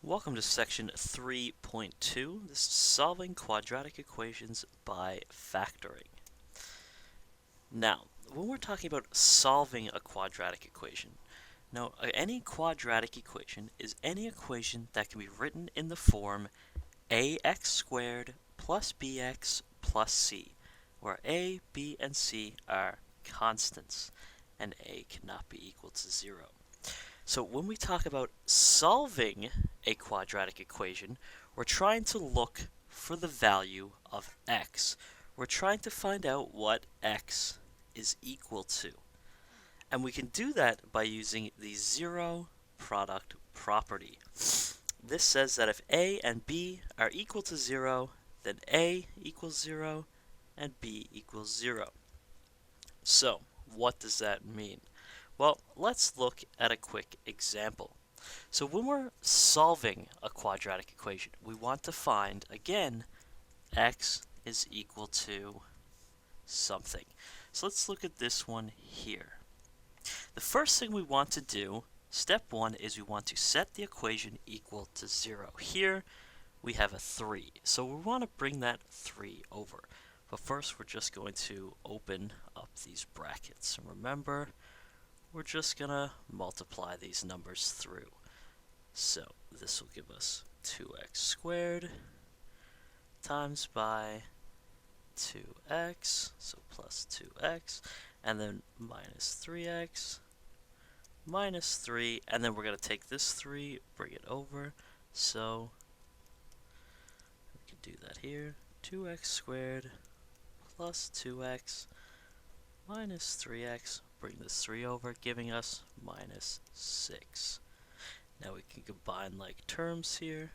Welcome to section 3.2. This is solving quadratic equations by factoring. Now, when we're talking about solving a quadratic equation, any quadratic equation is any equation that can be written in the form ax squared plus bx plus c, where a, b, and c are constants, and a cannot be equal to 0. So when we talk about solving a quadratic equation, we're trying to look for the value of x. We're trying to find out what x is equal to. And we can do that by using the zero product property. This says that if a and b are equal to 0, then a equals 0 and b equals 0. So, what does that mean? Well, let's look at a quick example. So when we're solving a quadratic equation, we want to find, again, x is equal to something. So let's look at this one here. The first thing we want to do, step 1, is we want to set the equation equal to 0. Here we have a 3, so we want to bring that 3 over. But first we're just going to open up these brackets. And remember, we're just going to multiply these numbers through. So this will give us 2x squared times by 2x, so plus 2x, and then minus 3x, minus 3, and then we're going to take this 3, bring it over, so we can do that here, 2x squared plus 2x minus 3x, bring this 3 over, giving us minus 6. Now we can combine like terms here,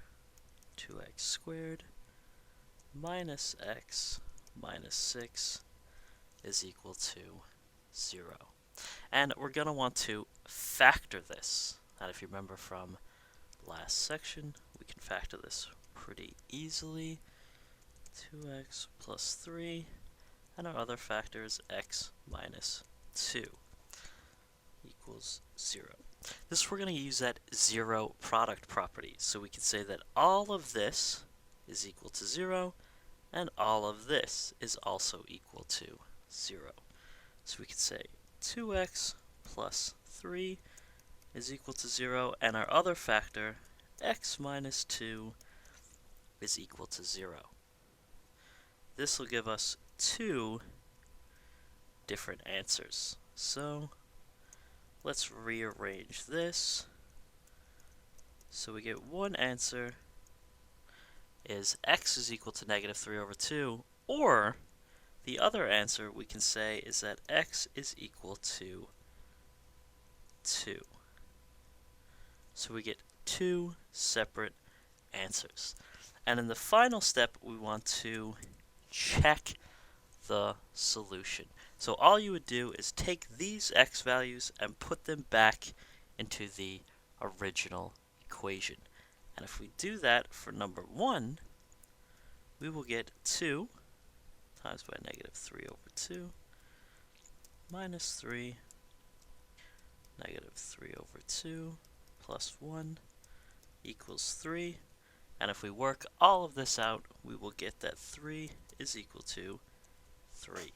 2x squared minus x minus 6 is equal to 0. And we're going to want to factor this. And if you remember from last section, we can factor this pretty easily. 2x plus 3, and our other factor is x minus 2 equals 0. This we're going to use that zero product property. So we can say that all of this is equal to 0, and all of this is also equal to 0. So we could say 2x plus 3 is equal to 0, and our other factor, x minus 2, is equal to 0. This will give us two different answers. So let's rearrange this. So we get one answer is x is equal to negative 3 over 2, or the other answer we can say is that x is equal to 2. So we get two separate answers. And in the final step, we want to check the solution. So all you would do is take these x values and put them back into the original equation. And if we do that for number 1, we will get 2 times by negative 3 over 2 minus 3, negative 3 over 2 plus 1 equals 3. And if we work all of this out, we will get that 3 is equal to 3.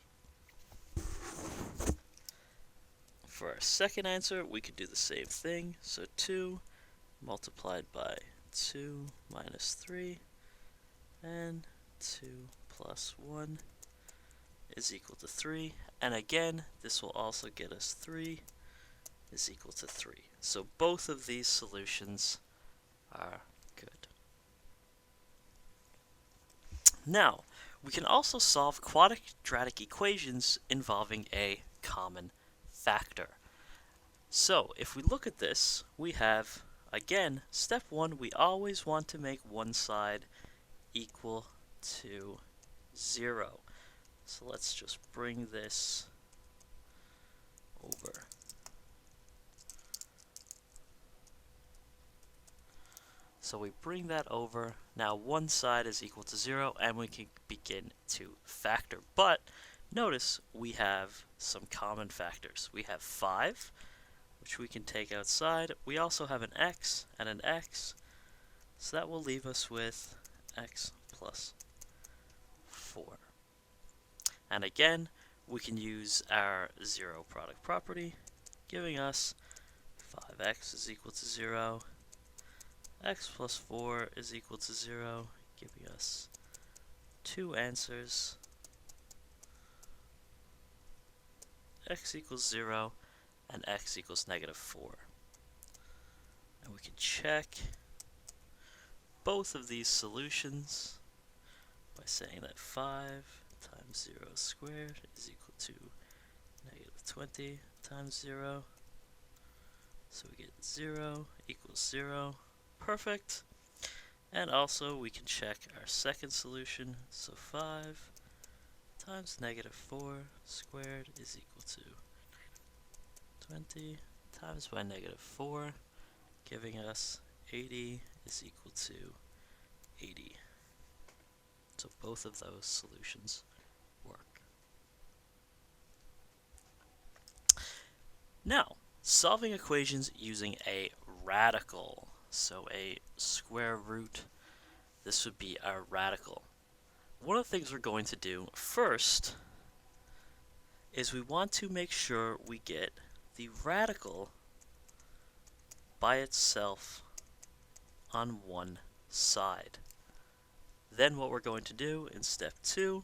For our second answer, we could do the same thing. So 2 multiplied by 2 minus 3, and 2 plus 1 is equal to 3. And again, this will also get us 3 is equal to 3. So both of these solutions are good. Now, we can also solve quadratic equations involving a common factor. So, if we look at this, we have, again, step 1, we always want to make one side equal to 0. So let's just bring this over. So we bring that over. Now one side is equal to 0, and we can begin to factor. But notice we have some common factors. We have 5, which we can take outside. We also have an x and an x. So that will leave us with x plus 4. And again, we can use our zero product property, giving us 5x is equal to 0, x plus 4 is equal to 0, giving us two answers, x equals 0 and x equals negative 4. And we can check both of these solutions by saying that 5 times 0 squared is equal to negative 20 times 0. So we get 0 equals 0. Perfect. And also we can check our second solution. So 5 times negative 4 squared is equal to 20 times by negative 4, giving us 80 is equal to 80. So both of those solutions work. Now, solving equations using a radical. So a square root, this would be our radical. One of the things we're going to do first is we want to make sure we get the radical by itself on one side. Then what we're going to do in step 2,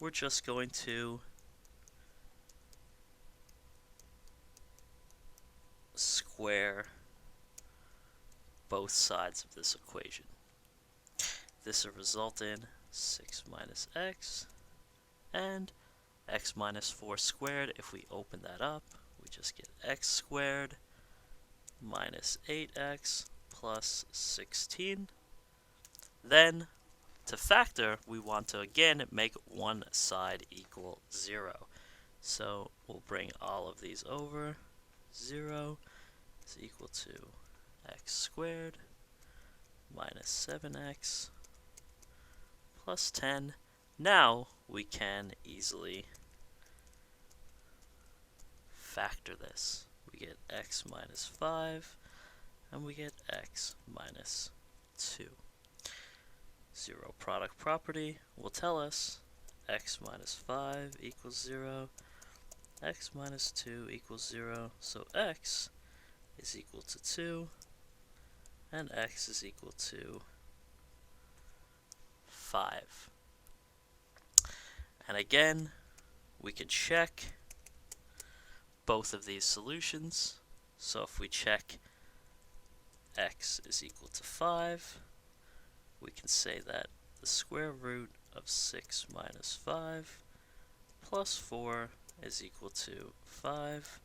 we're just going to square both sides of this equation. This will result in 6 minus x and x minus 4 squared. If we open that up, we just get x squared minus 8x plus 16. Then, to factor, we want to again make one side equal 0. So we'll bring all of these over. 0 is equal to x squared minus 7x plus 10. Now we can easily factor this. We get x minus 5 and we get x minus 2. Zero product property will tell us x minus 5 equals 0, x minus 2 equals 0, so x is equal to 2, and x is equal to 5. And again, we can check both of these solutions. So if we check x is equal to 5, we can say that the square root of 6 minus 5 plus 4 is equal to 5,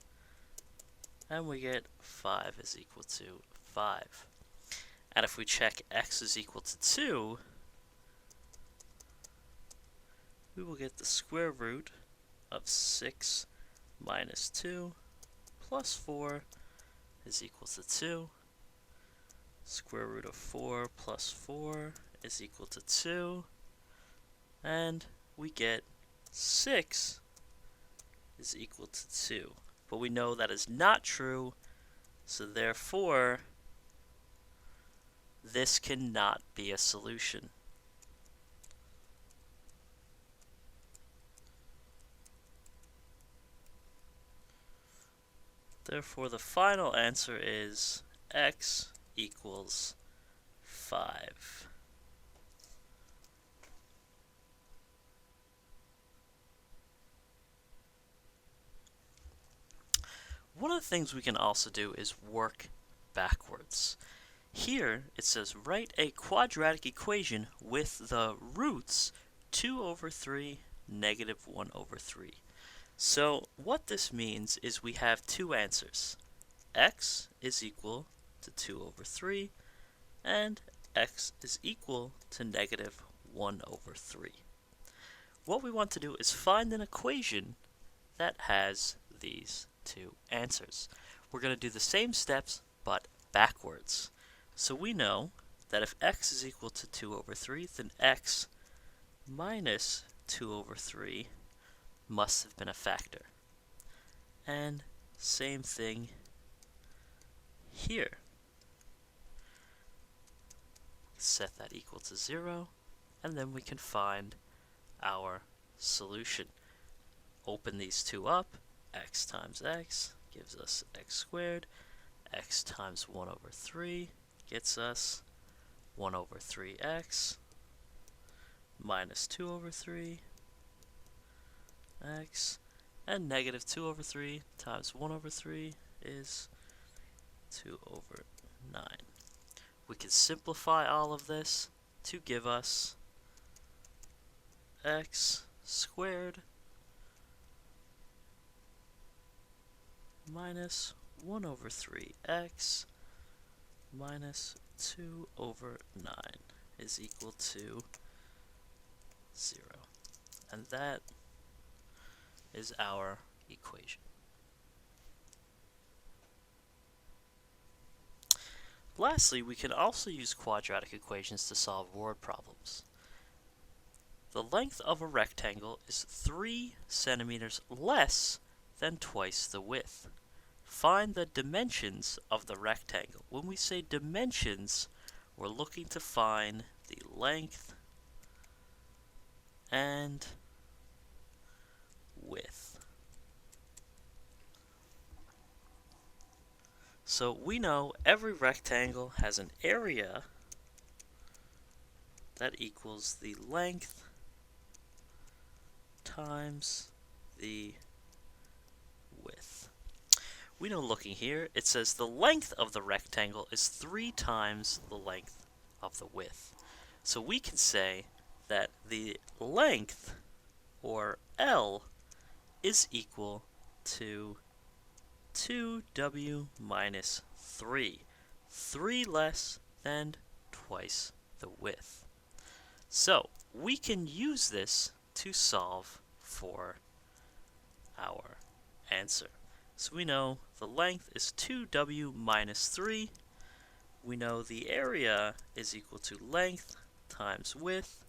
and we get 5 is equal to 5. And if we check x is equal to 2, we will get the square root of 6 minus 2 plus 4 is equal to 2. Square root of 4 plus 4 is equal to 2. And we get 6 is equal to 2. But we know that is not true, so therefore, this cannot be a solution. Therefore, the final answer is x equals 5. One of the things we can also do is work backwards. Here it says write a quadratic equation with the roots 2 over 3, negative 1 over 3. So what this means is we have two answers. X is equal to 2 over 3, and x is equal to negative 1 over 3. What we want to do is find an equation that has these two answers. We're going to do the same steps, but backwards. So we know that if x is equal to 2 over 3, then x minus 2 over 3 must have been a factor. And same thing here. set that equal to 0, and then we can find our solution. Open these two up. X times x gives us x squared. X times 1 over 3 gets us 1 over 3x minus 2 over 3 x, and negative 2 over 3 times 1 over 3 is 2 over 9. We can simplify all of this to give us x squared minus 1 over 3x minus 2 over 9 is equal to 0. And that is our equation. Lastly, we can also use quadratic equations to solve word problems. The length of a rectangle is 3 centimeters less than twice the width. Find the dimensions of the rectangle. When we say dimensions, we're looking to find the length and width. So we know every rectangle has an area that equals the length times the width. We know, looking here, it says the length of the rectangle is 3 times the length of the width. So we can say that the length, or L, is equal to 2w minus 3. 3 less than twice the width. So we can use this to solve for our answer. So we know the length is 2w minus 3. We know the area is equal to length times width.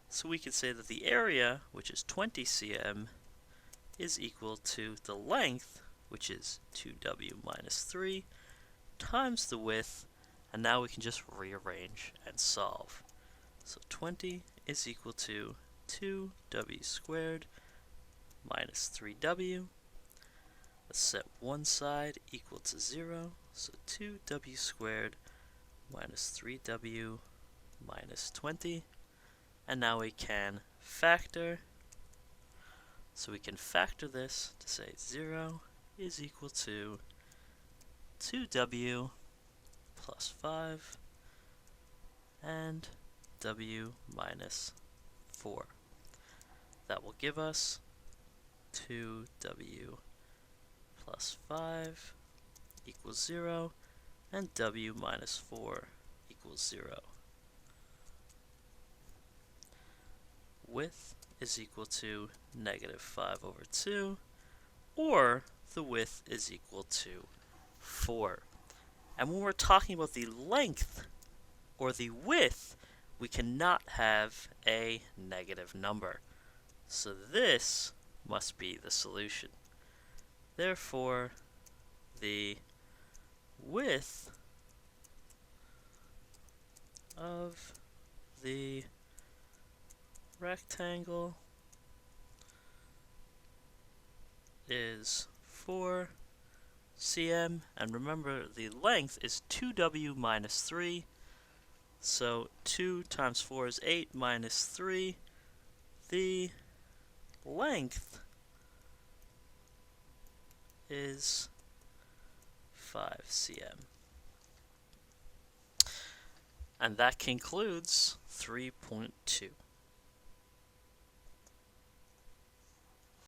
So we can say that the area, which is 20 cm, is equal to the length, which is 2w minus 3, times the width, and now we can just rearrange and solve. So 20 is equal to 2w squared minus 3w. Let's set one side equal to 0, so 2w squared minus 3w minus 20. And now we can factor. So we can factor this to say 0 is equal to 2w plus 5 and w minus 4. That will give us 2w plus 5 equals 0 and w minus 4 equals 0. Width is equal to negative 5 over 2, or the width is equal to 4. And when we're talking about the length or the width, we cannot have a negative number. So this must be the solution. Therefore, the width of the rectangle is 4 cm, and remember the length is 2w minus 3, so 2 times 4 is 8 minus 3. The length is 5 cm. And that concludes 3.2.